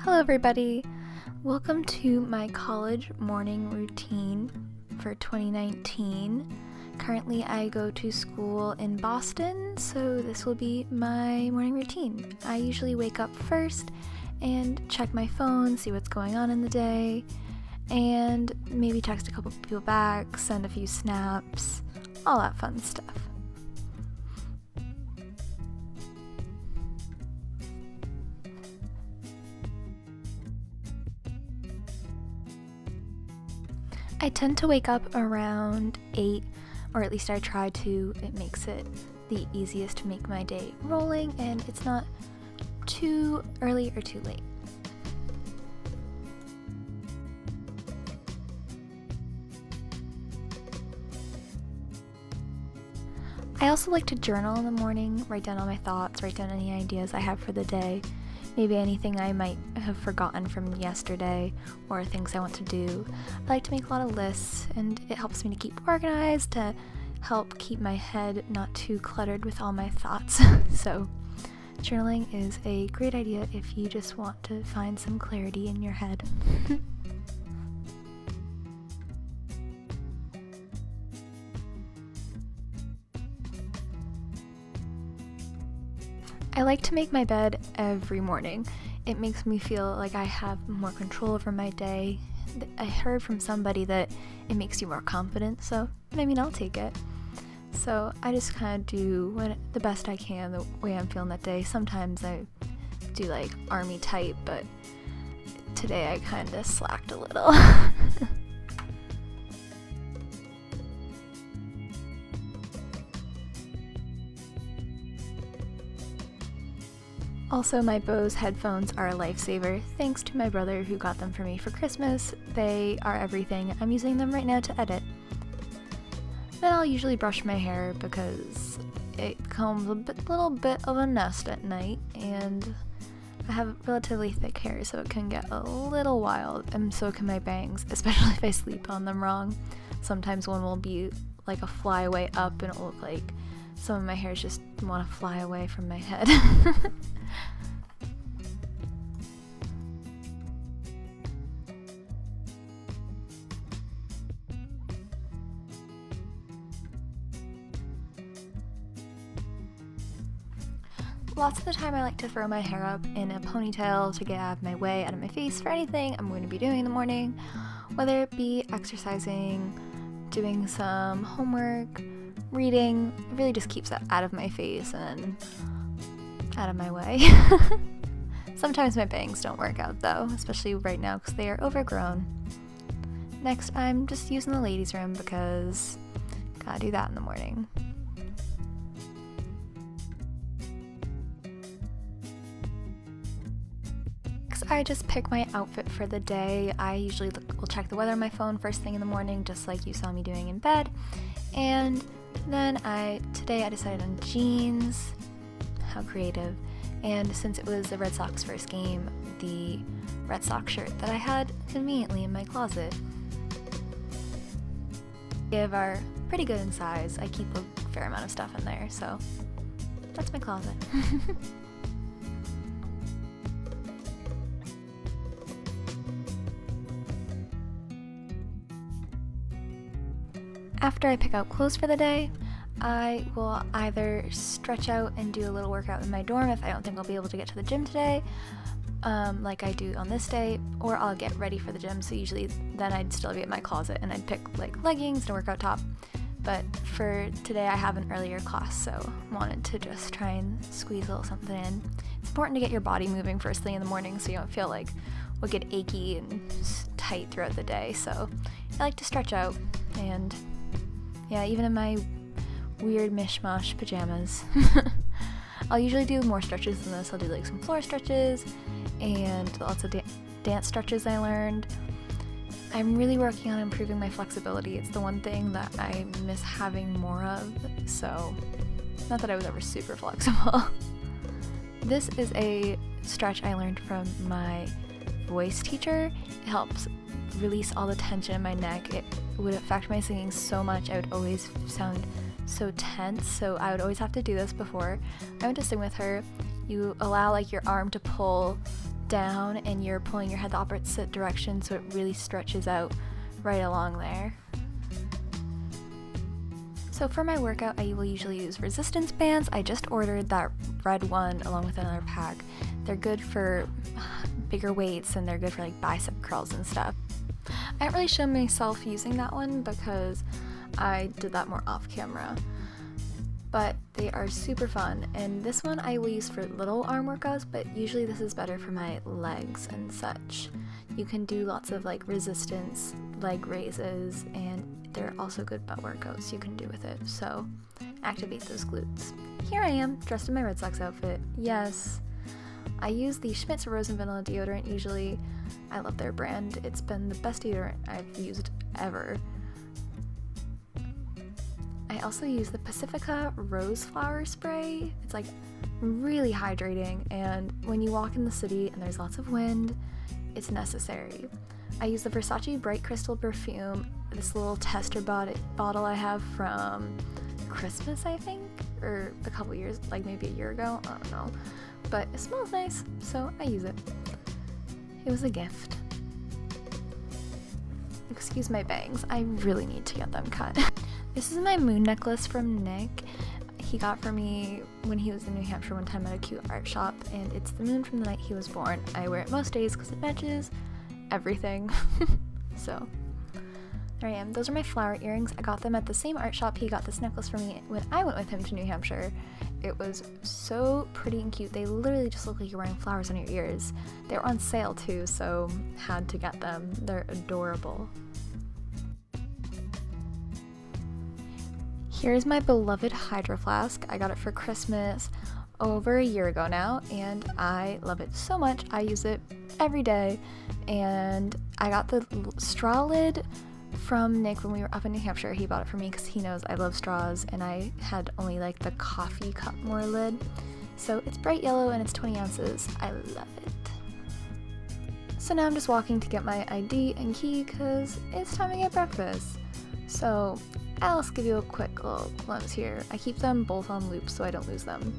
Hello everybody! Welcome to my college morning routine for 2019. Currently I go to school in Boston, so this will be my morning routine. I usually wake up first and check my phone, see what's going on in the day, and maybe text a couple people back, send a few snaps, all that fun stuff. I tend to wake up around 8, or at least I try to. It makes it the easiest to make my day rolling, and it's not too early or too late. I also like to journal in the morning, write down all my thoughts, write down any ideas I have for the day, maybe anything I might have forgotten from yesterday or things I want to do. I like to make a lot of lists, and it helps me to keep organized, to help keep my head not too cluttered with all my thoughts. So journaling is a great idea if you just want to find some clarity in your head. I like to make my bed every morning. It makes me feel like I have more control over my day. I heard from somebody that it makes you more confident, so I'll take it. So I just kind of do the best I can the way I'm feeling that day. Sometimes I do like army type, but today I kind of slacked a little. Also, my Bose headphones are a lifesaver, thanks to my brother who got them for me for Christmas. They are everything. I'm using them right now to edit. Then I'll usually brush my hair because it becomes a little bit of a nest at night, and I have relatively thick hair, so it can get a little wild, and so can my bangs, especially if I sleep on them wrong. Sometimes one will be like a flyaway up, and it will look like some of my hairs just want to fly away from my head. Lots of the time I like to throw my hair up in a ponytail to get out of my way, out of my face for anything I'm going to be doing in the morning, whether it be exercising, doing some homework, reading. It really just keeps it out of my face and out of my way. Sometimes my bangs don't work out though, especially right now because they are overgrown. Next, I'm just using the ladies' room because gotta do that in the morning. I just pick my outfit for the day. I usually will check the weather on my phone first thing in the morning, just like you saw me doing in bed. And then today I decided on jeans. How creative. And since it was the Red Sox first game, the Red Sox shirt that I had conveniently in my closet. They are pretty good in size. I keep a fair amount of stuff in there, so that's my closet. After I pick out clothes for the day, I will either stretch out and do a little workout in my dorm if I don't think I'll be able to get to the gym today, like I do on this day, or I'll get ready for the gym, so usually then I'd still be at my closet and I'd pick like leggings and a workout top. But for today I have an earlier class, so wanted to just try and squeeze a little something in. It's important to get your body moving first thing in the morning so you don't feel like we'll get achy and tight throughout the day, so I like to stretch out, and yeah, even in my weird mishmash pajamas. I'll usually do more stretches than this. I'll do like some floor stretches and lots of dance stretches I learned. I'm really working on improving my flexibility. It's the one thing that I miss having more of, so not that I was ever super flexible. This is a stretch I learned from my voice teacher. It helps release all the tension in my neck. It would affect my singing so much. I would always sound so tense, so I would always have to do this before I went to sing with her. You allow like your arm to pull down and you're pulling your head the opposite direction, so it really stretches out right along there. So for my workout, I will usually use resistance bands. I just ordered that red one along with another pack. They're good for bigger weights and they're good for like bicep curls and stuff. I haven't really shown myself using that one because I did that more off camera. But they are super fun, and this one I will use for little arm workouts, but usually this is better for my legs and such. You can do lots of like resistance leg raises, and they're also good butt workouts you can do with it, so activate those glutes. Here I am, dressed in my Red Sox outfit. Yes, I use the Schmidt's Rose and Vanilla deodorant usually. I love their brand. It's been the best deodorant I've used ever. I also use the Pacifica Rose Flower Spray. It's like really hydrating, and when you walk in the city and there's lots of wind, it's necessary. I use the Versace Bright Crystal perfume, this little tester bottle I have from Christmas, I think, or a couple years, like maybe a year ago, I don't know. But it smells nice, so I use it. It was a gift. Excuse my bangs, I really need to get them cut. This is my moon necklace from Nick. He got for me when he was in New Hampshire one time at a cute art shop, and it's the moon from the night he was born. I wear it most days because it matches everything. So there I am. Those are my flower earrings. I got them at the same art shop he got this necklace for me when I went with him to New Hampshire. It was so pretty and cute. They literally just look like you're wearing flowers on your ears. They were on sale too, so had to get them. They're adorable. Here's my beloved Hydro Flask. I got it for Christmas over a year ago now, and I love it so much. I use it every day, and I got the straw lid from Nick when we were up in New Hampshire. He bought it for me because he knows I love straws, and I had only like the coffee cup more lid. So it's bright yellow and it's 20 ounces. I love it. So now I'm just walking to get my ID and key because it's time to get breakfast. So I'll just give you a quick little glimpse here. I keep them both on loop so I don't lose them.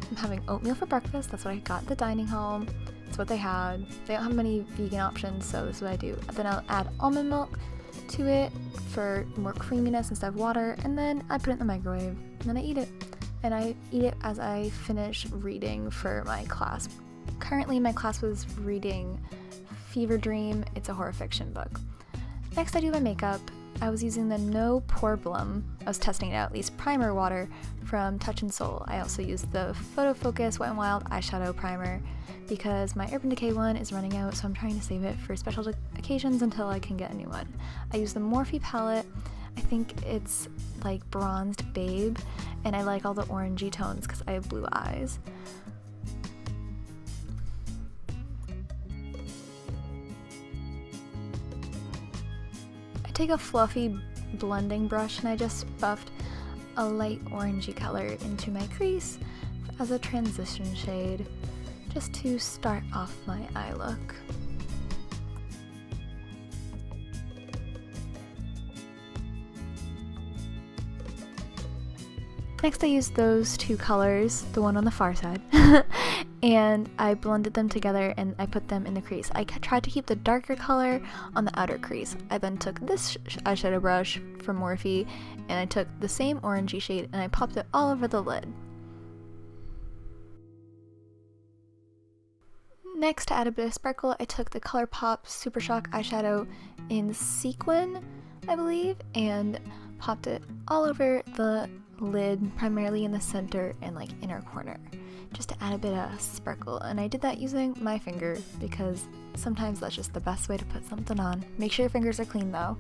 I'm having oatmeal for breakfast. That's what I got at the dining hall. It's what they had. They don't have many vegan options, so this is what I do. Then I'll add almond milk to it for more creaminess instead of water, and then I put it in the microwave, and then I eat it. And I eat it as I finish reading for my class. Currently, my class was reading Fever Dream. It's a horror fiction book. Next, I do my makeup. I was using the No Problem, I was testing it out at least, primer water from Touch in Soul. I also used the Photo Focus Wet n Wild eyeshadow primer because my Urban Decay one is running out, so I'm trying to save it for special occasions until I can get a new one. I use the Morphe palette. I think it's like Bronzed Babe, and I like all the orangey tones because I have blue eyes. Take a fluffy blending brush and I just buffed a light orangey color into my crease as a transition shade, just to start off my eye look. Next I used those two colors, the one on the far side, and I blended them together and I put them in the crease. I tried to keep the darker color on the outer crease. I then took this eyeshadow brush from Morphe and I took the same orangey shade and I popped it all over the lid. Next, to add a bit of sparkle, I took the ColourPop Super Shock eyeshadow in Sequin, I believe, and popped it all over the lid, primarily in the center and like inner corner, just to add a bit of sparkle. And I did that using my finger because sometimes that's just the best way to put something on. Make sure your fingers are clean though.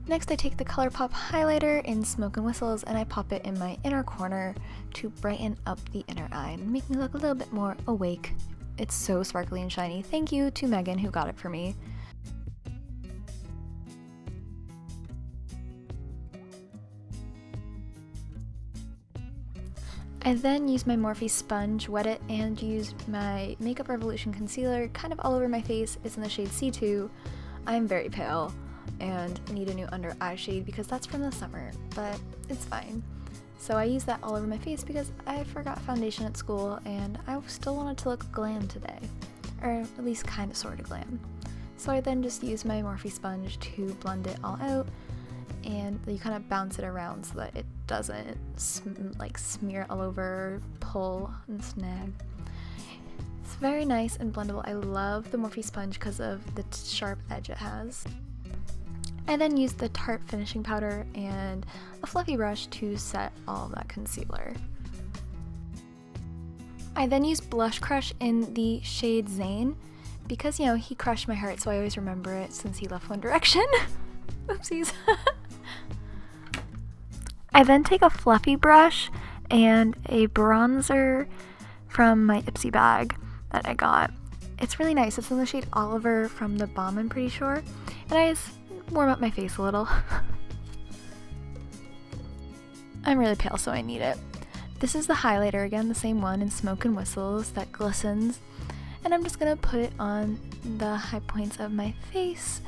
Next I take the ColourPop highlighter in Smoke and Whistles and I pop it in my inner corner to brighten up the inner eye and make me look a little bit more awake. It's so sparkly and shiny. Thank you to Megan who got it for me. I then used my Morphe sponge, wet it, and used my Makeup Revolution concealer kind of all over my face. It's in the shade C2. I'm very pale and need a new under eye shade because that's from the summer, but it's fine. So I used that all over my face because I forgot foundation at school and I still wanted to look glam today. Or at least kind of sort of glam. So I then just used my Morphe sponge to blend it all out, and you kind of bounce it around so that it doesn't smear all over, pull, and snag. It's very nice and blendable. I love the Morphe sponge because of the sharp edge it has. I then used the Tarte finishing powder and a fluffy brush to set all of that concealer. I then used Blush Crush in the shade Zayn because, you know, he crushed my heart, so I always remember it since he left One Direction. Oopsies. I then take a fluffy brush and a bronzer from my Ipsy bag that I got. It's really nice. It's in the shade Oliver from The Balm, I'm pretty sure. And I just warm up my face a little. I'm really pale, so I need it. This is the highlighter again, the same one in Smoke and Whistles that glistens. And I'm just gonna put it on the high points of my face,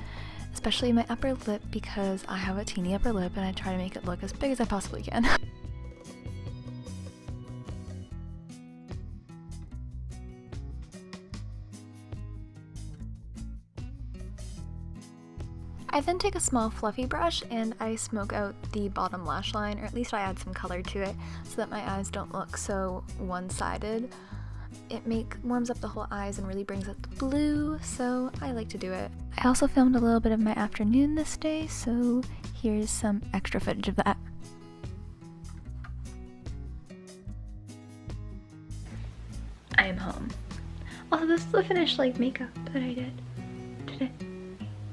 especially my upper lip because I have a teeny upper lip and I try to make it look as big as I possibly can. I then take a small fluffy brush and I smoke out the bottom lash line, or at least I add some color to it so that my eyes don't look so one-sided. It warms up the whole eyes and really brings out the blue, so I like to do it. I also filmed a little bit of my afternoon this day, so here's some extra footage of that. I am home. Also, this is the finished makeup that I did today.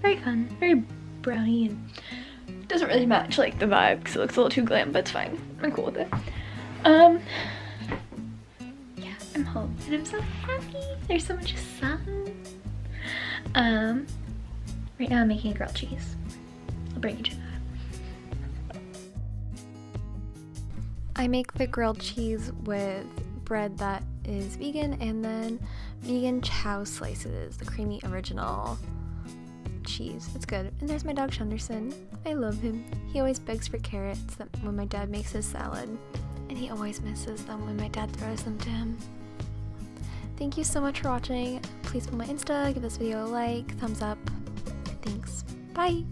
Very fun, very browny, and doesn't really match the vibe because it looks a little too glam, but it's fine. I'm cool with it. Yeah, I'm home and I'm so happy. There's so much sun. Right now I'm making a grilled cheese. I'll bring you to that. I make the grilled cheese with bread that is vegan and then vegan chow slices, the creamy original cheese. It's good. And there's my dog Shunderson. I love him. He always begs for carrots when my dad makes his salad, and he always misses them when my dad throws them to him. Thank you so much for watching. Please follow my Insta, give this video a like, thumbs up. Thanks. Bye!